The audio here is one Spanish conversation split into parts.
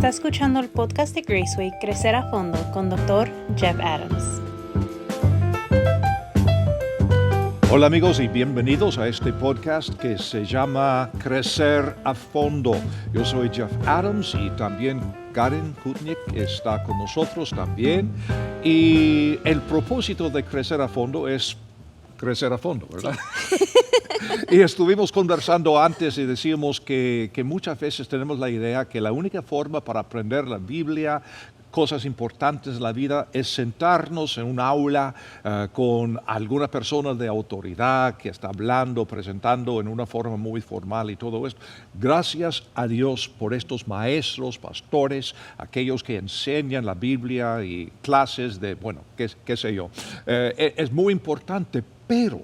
Está escuchando el podcast de Graceway Crecer a Fondo con Dr. Jeff Adams. Hola amigos y bienvenidos a este podcast que se llama Crecer a Fondo. Yo soy Jeff Adams y también Karen Kutnick está con nosotros también. Y el propósito de Crecer a Fondo es crecer a fondo, ¿verdad? Sí. Y estuvimos conversando antes y decíamos que muchas veces tenemos la idea que la única forma para aprender la Biblia, cosas importantes de la vida, es sentarnos en un aula con alguna persona de autoridad que está hablando, presentando en una forma muy formal y todo esto. Gracias a Dios por estos maestros, pastores, aquellos que enseñan la Biblia y clases de, bueno, qué sé yo. Es muy importante, pero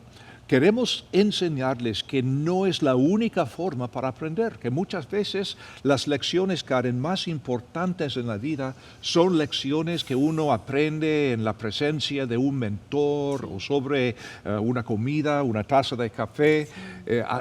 queremos enseñarles que no es la única forma para aprender, que muchas veces las lecciones, Karen, más importantes en la vida son lecciones que uno aprende en la presencia de un mentor o sobre una comida, una taza de café.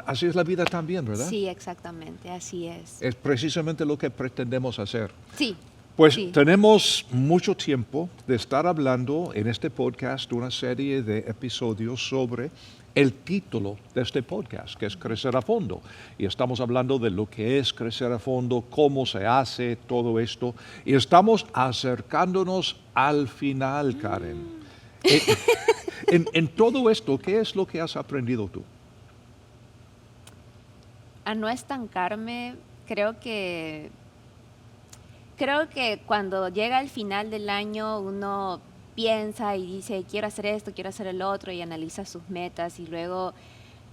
Así es la vida también, ¿verdad? Sí, exactamente, así es. Es precisamente lo que pretendemos hacer. Sí. Pues sí. Tenemos mucho tiempo de estar hablando en este podcast de una serie de episodios sobre el título de este podcast, que es Crecer a Fondo. Y estamos hablando de lo que es crecer a fondo, cómo se hace todo esto. Y estamos acercándonos al final, Karen. En todo esto, ¿qué es lo que has aprendido tú? A no estancarme, creo que cuando llega el final del año uno piensa y dice quiero hacer esto, quiero hacer el otro y analiza sus metas y luego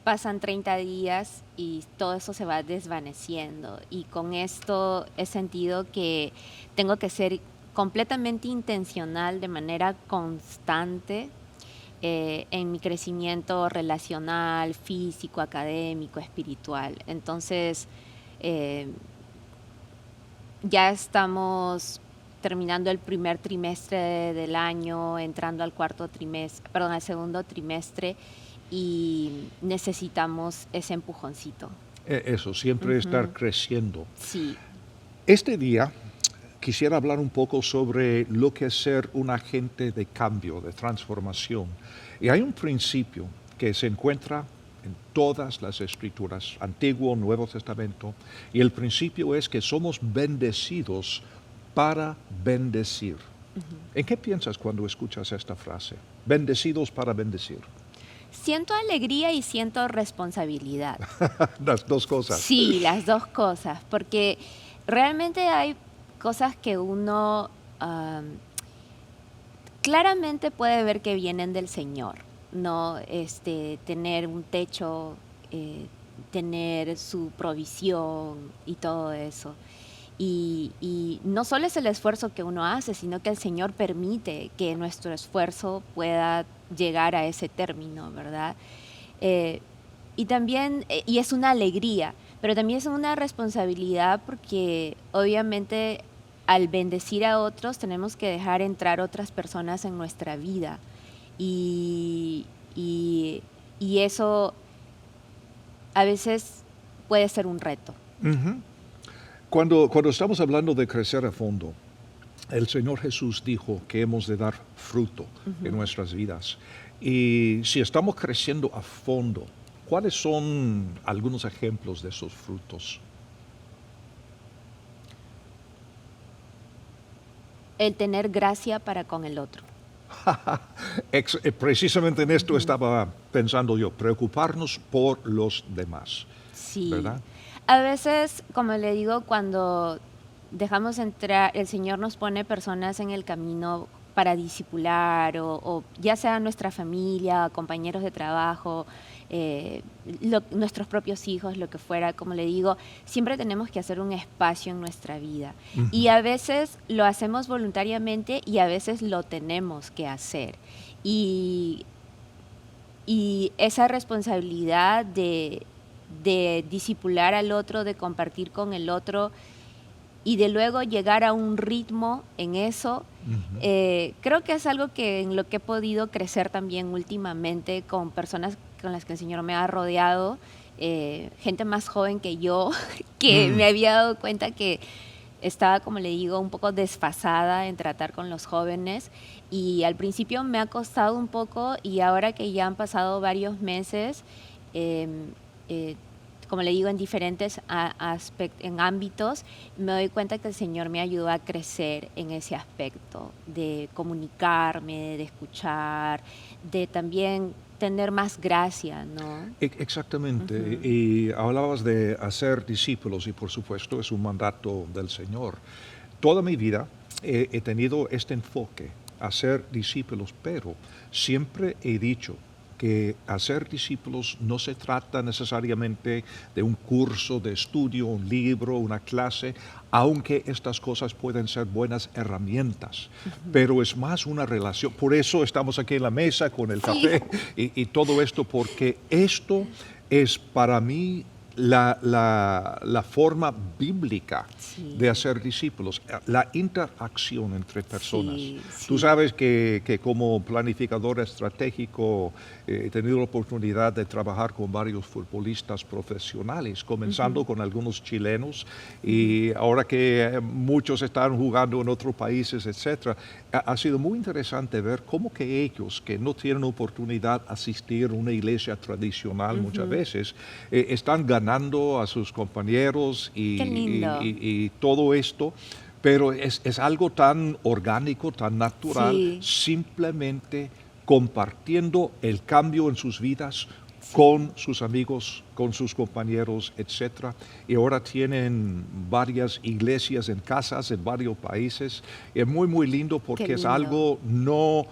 pasan 30 días y todo eso se va desvaneciendo. Y con esto he sentido que tengo que ser completamente intencional de manera constante en mi crecimiento relacional, físico, académico, espiritual. Entonces, ya estamos terminando el primer trimestre del año, entrando al al segundo trimestre y necesitamos ese empujoncito. Eso, siempre estar creciendo. Sí. Este día quisiera hablar un poco sobre lo que es ser un agente de cambio, de transformación. Y hay un principio que se encuentra en todas las escrituras, Antiguo, Nuevo Testamento, y el principio es que somos bendecidos para bendecir. ¿En qué piensas cuando escuchas esta frase? Bendecidos para bendecir. Siento alegría y siento responsabilidad. Las dos cosas. Sí, las dos cosas, porque realmente hay cosas que uno claramente puede ver que vienen del Señor, ¿no? Tener un techo, tener su provisión y todo eso. Y no solo es el esfuerzo que uno hace, sino que el Señor permite que nuestro esfuerzo pueda llegar a ese término, ¿verdad? Y también, y es una alegría, pero también es una responsabilidad porque obviamente al bendecir a otros tenemos que dejar entrar otras personas en nuestra vida. Y eso a veces puede ser un reto. Uh-huh. Cuando estamos hablando de crecer a fondo, el Señor Jesús dijo que hemos de dar fruto en nuestras vidas. Y si estamos creciendo a fondo, ¿cuáles son algunos ejemplos de esos frutos? El tener gracia para con el otro. Precisamente en esto estaba pensando yo, preocuparnos por los demás. Sí. ¿Verdad? A veces, como le digo, cuando dejamos entrar, el Señor nos pone personas en el camino para discipular o ya sea nuestra familia, compañeros de trabajo, nuestros propios hijos, lo que fuera, como le digo, siempre tenemos que hacer un espacio en nuestra vida. Uh-huh. Y a veces lo hacemos voluntariamente y a veces lo tenemos que hacer. Y esa responsabilidad de discipular al otro, de compartir con el otro y de luego llegar a un ritmo en eso, creo que es algo en lo que he podido crecer también últimamente con personas con las que el Señor me ha rodeado, gente más joven que yo, que me había dado cuenta que estaba, como le digo, un poco desfasada en tratar con los jóvenes y al principio me ha costado un poco y ahora que ya han pasado varios meses, em, eh, como le digo, en diferentes en ámbitos, me doy cuenta que el Señor me ayudó a crecer en ese aspecto, de comunicarme, de escuchar, de también tener más gracia, ¿no? Exactamente. Ujú. Y hablabas de hacer discípulos y por supuesto es un mandato del Señor. Toda mi vida he tenido este enfoque, hacer discípulos, pero siempre he dicho que hacer discípulos no se trata necesariamente de un curso de estudio, un libro, una clase, aunque estas cosas pueden ser buenas herramientas, pero es más una relación. Por eso estamos aquí en la mesa con el Sí, café y todo esto, porque esto es para mí la forma bíblica de sí, hacer discípulos, la interacción entre personas. sí, Tú sí. sabes que como planificador estratégico he tenido la oportunidad de trabajar con varios futbolistas profesionales, comenzando Ujú, con algunos chilenos ujú. y ahora que muchos están jugando en otros países, etcétera, ha sido muy interesante ver cómo que ellos que no tienen oportunidad de asistir a una iglesia tradicional muchas Ujú. veces, están ganando a sus compañeros Qué lindo. y todo esto, pero es algo tan orgánico, tan natural, Sí, simplemente compartiendo el cambio en sus vidas sí. con sus amigos, con sus compañeros, etcétera. Y ahora tienen varias iglesias en casas en varios países. Es muy, muy lindo Qué porque es lindo. algo no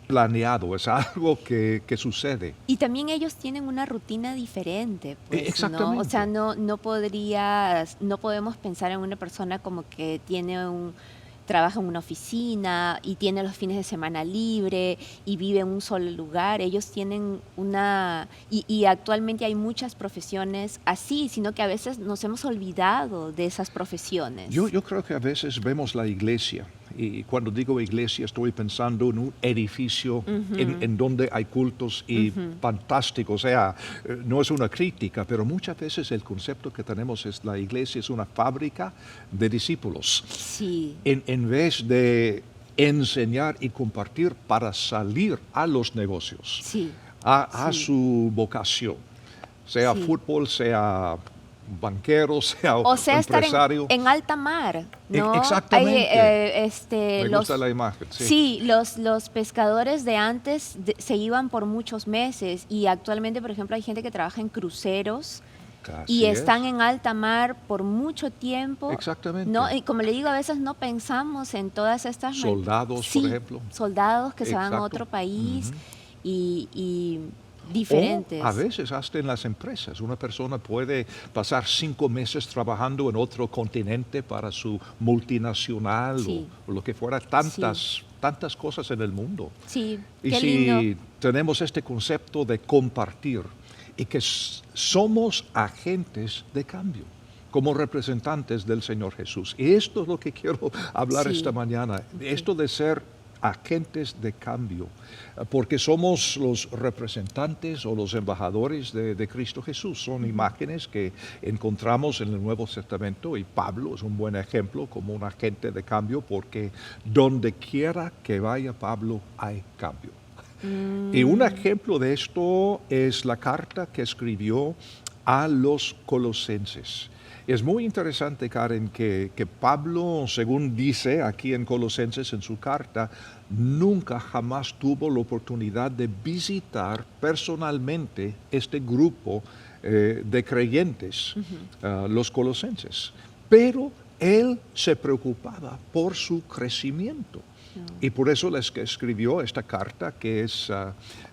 planeado, es algo que sucede. Y también ellos tienen una rutina diferente, pues, ¿no? O sea, Exactamente. no podemos pensar en una persona como que trabaja en una oficina y tiene los fines de semana libre y vive en un solo lugar. Ellos tienen y actualmente hay muchas profesiones así, sino que a veces nos hemos olvidado de esas profesiones. Yo creo que a veces vemos la iglesia, y cuando digo iglesia estoy pensando en un edificio Ujú, en donde hay cultos y ujú. fantástico, o sea, no es una crítica, pero muchas veces el concepto que tenemos es la iglesia es una fábrica de discípulos, Sí, en vez de enseñar y compartir para salir a los negocios, sí, a sí, su vocación, sea sí. fútbol, sea banquero, sea O sea, estar empresario. en alta mar, ¿no? Hay, Exactamente. Me gusta los, la imagen, sí. sí, los pescadores de antes se iban por muchos meses y actualmente, por ejemplo, hay gente que trabaja en cruceros y Así están es. en alta mar por mucho tiempo, ¿no? Exactamente. Y como le digo, a veces no pensamos en todas Soldados, por sí, ejemplo. soldados que se van a Exacto. otro país Ujú. y O a diferentes. veces hasta en las empresas, una persona puede pasar 5 meses trabajando en otro continente para su multinacional Sí, o lo que fuera, sí, tantas cosas en el mundo. sí, Y qué lindo. si tenemos este concepto de compartir y que somos agentes de cambio como representantes del Señor Jesús. Y esto es lo que quiero hablar esta Sí, mañana, ok. esto de ser agentes de cambio, porque somos los representantes o los embajadores de Cristo Jesús. Son Ujú. imágenes que encontramos en el Nuevo Testamento y Pablo es un buen ejemplo como un agente de cambio porque donde quiera que vaya Pablo hay cambio. Y un Mm, ejemplo de esto es la carta que escribió a los colosenses. Es muy interesante, Karen, que Pablo, según dice aquí en Colosenses en su carta, nunca jamás tuvo la oportunidad de visitar personalmente este grupo de creyentes, ujú. los colosenses. Pero él se preocupaba por su crecimiento. No. Y por eso les que escribió esta carta, que es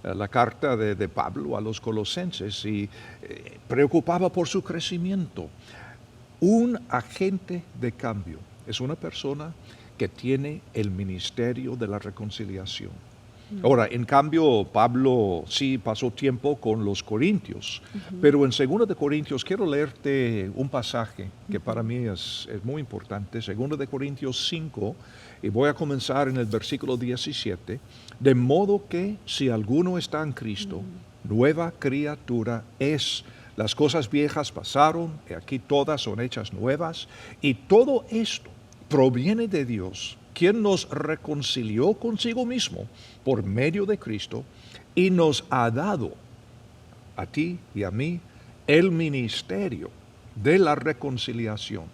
la carta de Pablo a los colosenses, y preocupaba por su crecimiento. Un agente de cambio es una persona que tiene el ministerio de la reconciliación. Mm, Ahora, en cambio, Pablo sí pasó tiempo con los corintios, ujú, pero en 2 de Corintios quiero leerte un pasaje que ujú, para mí es muy importante, 2 de Corintios 5, y voy a comenzar en el versículo 17, de modo que si alguno está en Cristo, mm, nueva criatura es. Las cosas viejas pasaron, y aquí todas son hechas nuevas, y todo esto proviene de Dios, quien nos reconcilió consigo mismo por medio de Cristo y nos ha dado a ti y a mí el ministerio de la reconciliación.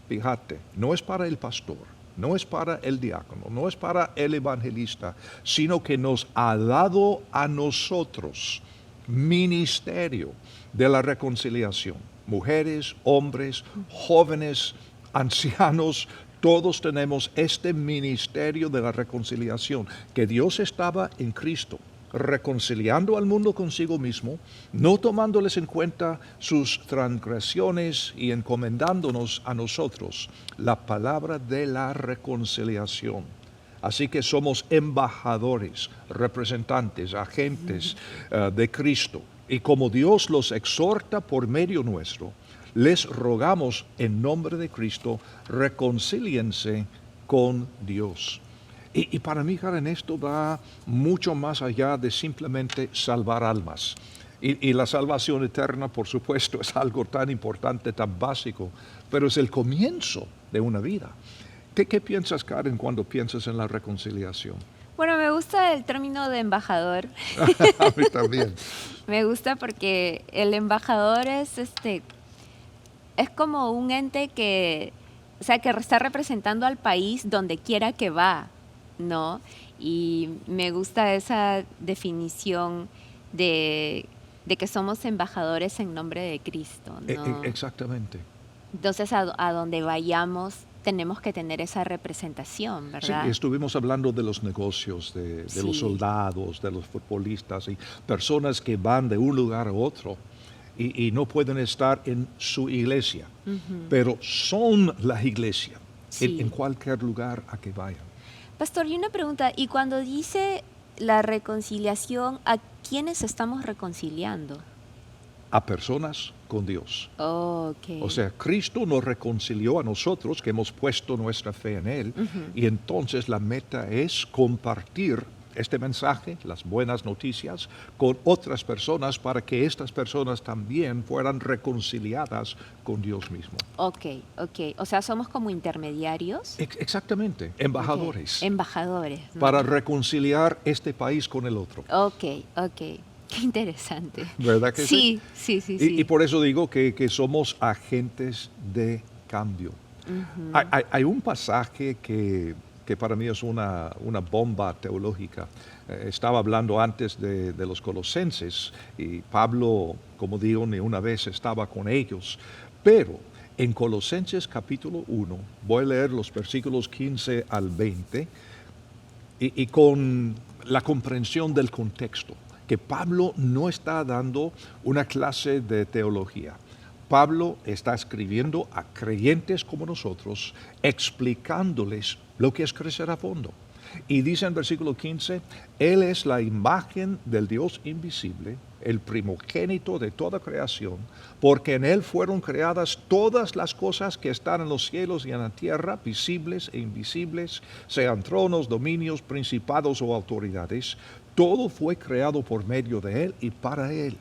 Fíjate, no es para el pastor, no es para el diácono, no es para el evangelista, sino que nos ha dado a nosotros ministerio de la reconciliación. Mujeres, hombres, jóvenes, ancianos, todos tenemos este ministerio de la reconciliación, que Dios estaba en Cristo, reconciliando al mundo consigo mismo, no tomándoles en cuenta sus transgresiones y encomendándonos a nosotros la palabra de la reconciliación. Así que somos embajadores, representantes, agentes de Cristo. Y como Dios los exhorta por medio nuestro, les rogamos en nombre de Cristo, reconcíliense con Dios. Y para mí, Karen, esto va mucho más allá de simplemente salvar almas. Y la salvación eterna, por supuesto, es algo tan importante, tan básico, pero es el comienzo de una vida. ¿Qué piensas, Karen, cuando piensas en la reconciliación? Bueno, me gusta el término de embajador. A mí también. Me gusta porque el embajador es como un ente que, o sea, que está representando al país donde quiera que va, ¿no? Y me gusta esa definición de que somos embajadores en nombre de Cristo, ¿no? Exactamente. Entonces, a donde vayamos tenemos que tener esa representación, ¿verdad? Sí, estuvimos hablando de los negocios, de Sí. los soldados, de los futbolistas y personas que van de un lugar a otro y no pueden estar en su iglesia, pero son la iglesia Sí. en cualquier lugar a que vayan. Pastor, y una pregunta, y cuando dice la reconciliación, ¿a quiénes estamos reconciliando? A personas con Dios. Okay. O sea, Cristo nos reconcilió a nosotros que hemos puesto nuestra fe en Él y entonces la meta es compartir este mensaje, las buenas noticias, con otras personas para que estas personas también fueran reconciliadas con Dios mismo. Ok. O sea, somos como intermediarios. Exactamente, embajadores, Ok. Embajadores, ¿no? para reconciliar este país con el otro. Ok. Qué interesante. ¿Verdad que sí? Sí. Y por eso digo que somos agentes de cambio. Hay un pasaje que para mí es una bomba teológica. Estaba hablando antes de los colosenses y Pablo, como digo, ni una vez estaba con ellos. Pero en Colosenses capítulo 1, voy a leer los versículos 15 al 20 y con la comprensión del contexto, que Pablo no está dando una clase de teología. Pablo está escribiendo a creyentes como nosotros, explicándoles lo que es crecer a fondo. Y dice en versículo 15, Él es la imagen del Dios invisible, el primogénito de toda creación, porque en Él fueron creadas todas las cosas que están en los cielos y en la tierra, visibles e invisibles, sean tronos, dominios, principados o autoridades. Todo fue creado por medio de Él y para Él.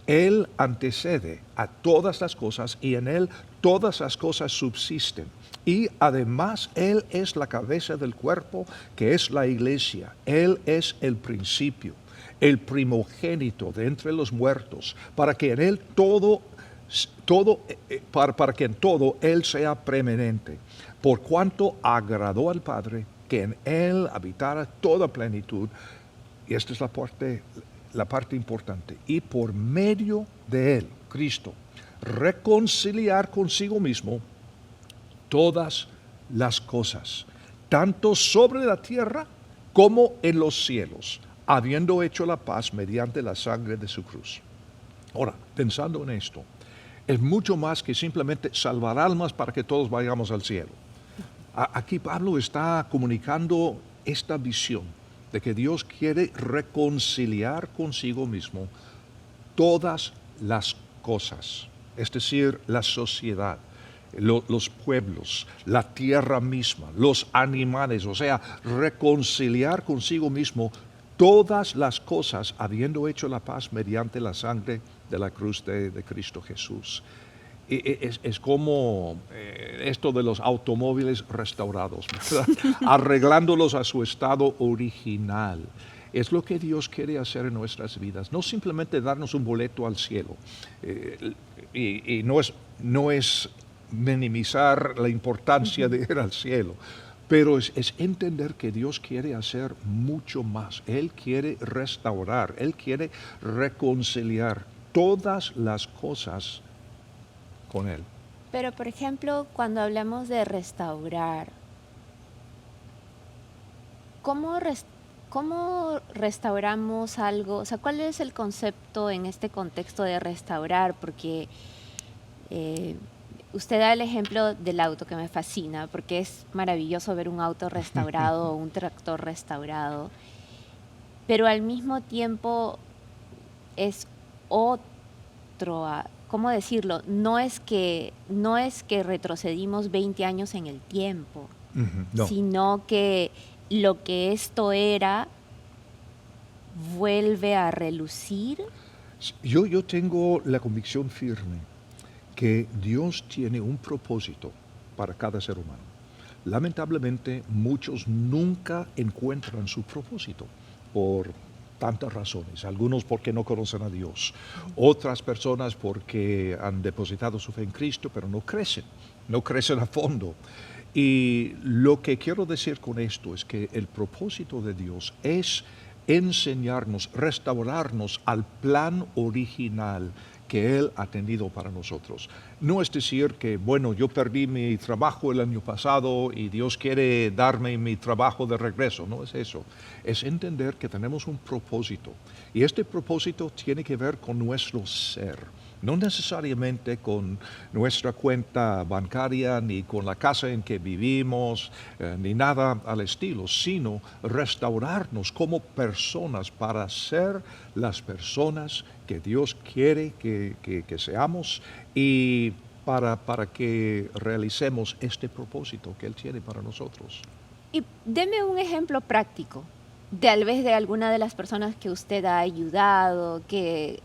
Él antecede a todas las cosas y en Él todas las cosas subsisten. Y además Él es la cabeza del cuerpo, que es la iglesia. Él es el principio, el primogénito de entre los muertos, para que en Él para que en todo Él sea preeminente. Por cuanto agradó al Padre que en Él habitara toda plenitud. Y esta es la parte importante. Y por medio de Él, Cristo, reconciliar consigo mismo todas las cosas, tanto sobre la tierra como en los cielos, habiendo hecho la paz mediante la sangre de su cruz. Ahora, pensando en esto, es mucho más que simplemente salvar almas para que todos vayamos al cielo. Aquí Pablo está comunicando esta visión de que Dios quiere reconciliar consigo mismo todas las cosas, es decir, la sociedad, los pueblos, la tierra misma, los animales, o sea, reconciliar consigo mismo todas las cosas, habiendo hecho la paz mediante la sangre de la cruz de Cristo Jesús. Es como esto de los automóviles restaurados, ¿verdad? Arreglándolos a su estado original. Es lo que Dios quiere hacer en nuestras vidas, no simplemente darnos un boleto al cielo. Y no es minimizar la importancia de ir al cielo, pero es entender que Dios quiere hacer mucho más. Él quiere restaurar, Él quiere reconciliar todas las cosas con Él. Pero, por ejemplo, cuando hablamos de restaurar, ¿cómo, cómo restauramos algo? O sea, ¿cuál es el concepto en este contexto de restaurar? Porque eh, usted da el ejemplo del auto que me fascina, porque es maravilloso ver un auto restaurado o un tractor restaurado, pero al mismo tiempo es otro, ¿cómo decirlo? No es que retrocedimos 20 años en el tiempo, No. sino que lo que esto era vuelve a relucir. Yo tengo la convicción firme que Dios tiene un propósito para cada ser humano. Lamentablemente, muchos nunca encuentran su propósito por tantas razones. Algunos porque no conocen a Dios, otras personas porque han depositado su fe en Cristo, pero no crecen a fondo. Y lo que quiero decir con esto es que el propósito de Dios es enseñarnos, restaurarnos al plan original que Él ha tenido para nosotros. No es decir que, bueno, yo perdí mi trabajo el año pasado y Dios quiere darme mi trabajo de regreso. No es eso. Es entender que tenemos un propósito. Y este propósito tiene que ver con nuestro ser. No necesariamente con nuestra cuenta bancaria, ni con la casa en que vivimos, ni nada al estilo, sino restaurarnos como personas para ser las personas que Dios quiere que seamos y para que realicemos este propósito que Él tiene para nosotros. Y deme un ejemplo práctico, tal vez de alguna de las personas que usted ha ayudado, que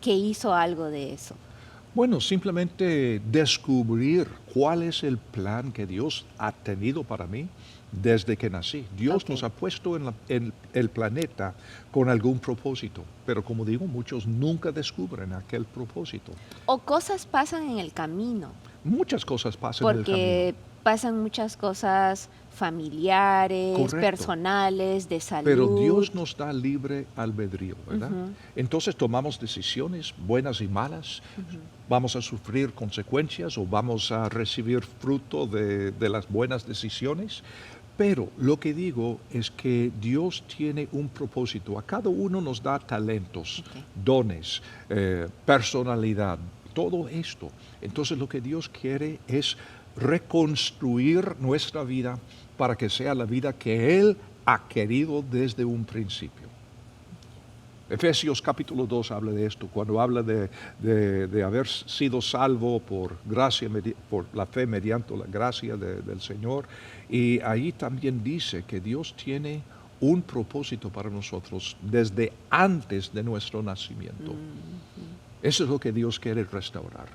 hizo algo de eso. Bueno, simplemente descubrir cuál es el plan que Dios ha tenido para mí desde que nací. Dios Ok. nos ha puesto en el planeta con algún propósito, pero como digo, muchos nunca descubren aquel propósito. O cosas pasan en el camino, Muchas cosas pasan en el camino. porque pasan muchas cosas familiares, Correcto. personales, de Pero salud. Dios nos da libre albedrío, ¿verdad? Ujú. Entonces tomamos decisiones buenas y malas, vamos a sufrir consecuencias o vamos a recibir fruto de las buenas decisiones. Pero lo que digo es que Dios tiene un propósito. A cada uno nos da talentos, Ok. dones, personalidad, todo esto. Entonces lo que Dios quiere es reconstruir nuestra vida para que sea la vida que Él ha querido desde un principio. Efesios capítulo 2 habla de esto, cuando habla de haber sido salvo por gracia, por la fe mediante la gracia del Señor. Y ahí también dice que Dios tiene un propósito para nosotros desde antes de nuestro nacimiento. Eso es lo que Dios quiere restaurar.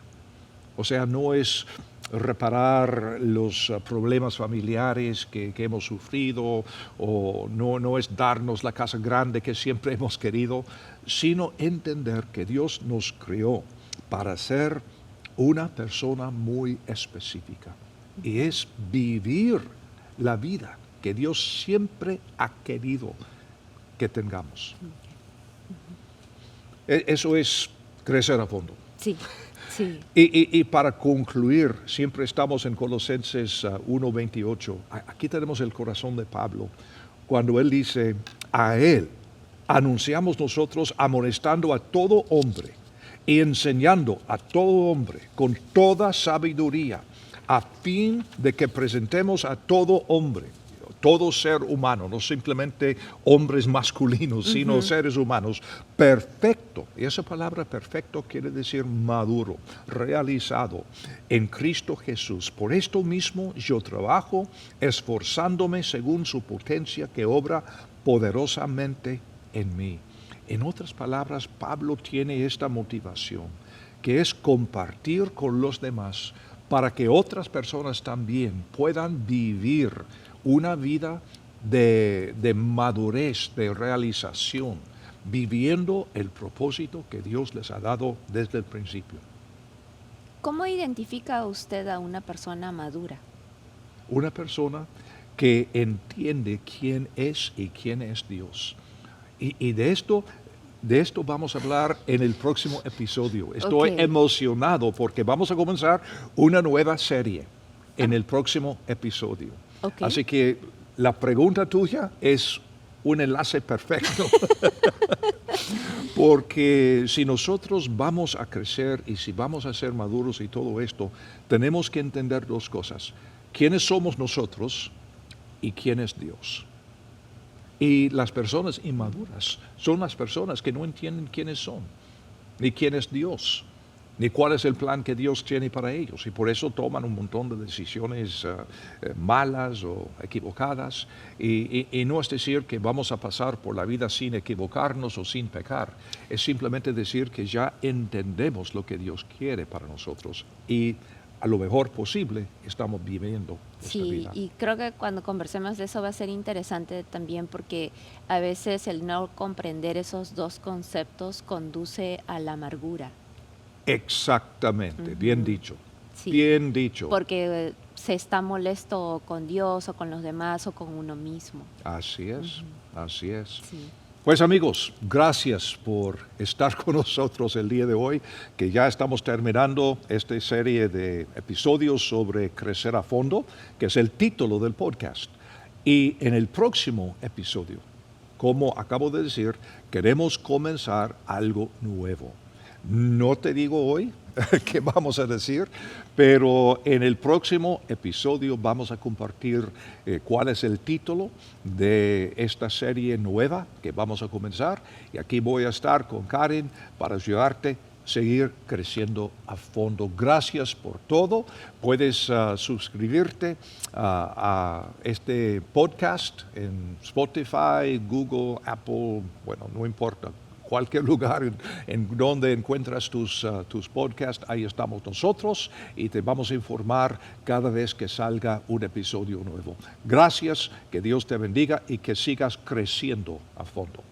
O sea, no es reparar los problemas familiares que hemos sufrido, o no es darnos la casa grande que siempre hemos querido, sino entender que Dios nos creó para ser una persona muy específica. Y es vivir la vida que Dios siempre ha querido que tengamos. Eso es crecer a fondo. Sí, sí. Y para concluir, siempre estamos en Colosenses 1:28. Aquí tenemos el corazón de Pablo, cuando él dice, a Él anunciamos nosotros amonestando a todo hombre y enseñando a todo hombre con toda sabiduría, a fin de que presentemos a todo hombre, todo ser humano, no simplemente hombres masculinos, sino seres humanos, perfecto. Y esa palabra perfecto quiere decir maduro, realizado en Cristo Jesús. Por esto mismo yo trabajo, esforzándome según su potencia que obra poderosamente en mí. En otras palabras, Pablo tiene esta motivación, que es compartir con los demás para que otras personas también puedan vivir una vida de madurez, de realización, viviendo el propósito que Dios les ha dado desde el principio. ¿Cómo identifica usted a una persona madura? Una persona que entiende quién es y quién es Dios. Y de esto vamos a hablar en el próximo episodio. Estoy Ok. emocionado porque vamos a comenzar una nueva serie en el próximo episodio. Ok. Así que la pregunta tuya es un enlace perfecto. Porque si nosotros vamos a crecer y si vamos a ser maduros y todo esto, tenemos que entender dos cosas. ¿Quiénes somos nosotros y quién es Dios? Y las personas inmaduras son las personas que no entienden quiénes son, ni quién es Dios, ni cuál es el plan que Dios tiene para ellos. Y por eso toman un montón de decisiones malas o equivocadas. Y no es decir que vamos a pasar por la vida sin equivocarnos o sin pecar. Es simplemente decir que ya entendemos lo que Dios quiere para nosotros. Y a lo mejor posible estamos viviendo esta Sí, vida. y creo que cuando conversemos de eso va a ser interesante también porque a veces el no comprender esos dos conceptos conduce a la amargura. Exactamente, bien dicho. Sí. Bien dicho. Porque se está molesto con Dios o con los demás o con uno mismo. Así es, así es. Sí. Pues amigos, gracias por estar con nosotros el día de hoy, que ya estamos terminando esta serie de episodios sobre crecer a fondo, que es el título del podcast. Y en el próximo episodio, como acabo de decir, queremos comenzar algo nuevo. No te digo hoy qué vamos a decir, pero en el próximo episodio vamos a compartir cuál es el título de esta serie nueva que vamos a comenzar. Y aquí voy a estar con Karen para ayudarte a seguir creciendo a fondo. Gracias por todo. Puedes suscribirte a este podcast en Spotify, Google, Apple, bueno, no importa. Cualquier lugar en donde encuentras tus podcasts, ahí estamos nosotros y te vamos a informar cada vez que salga un episodio nuevo. Gracias, que Dios te bendiga y que sigas creciendo a fondo.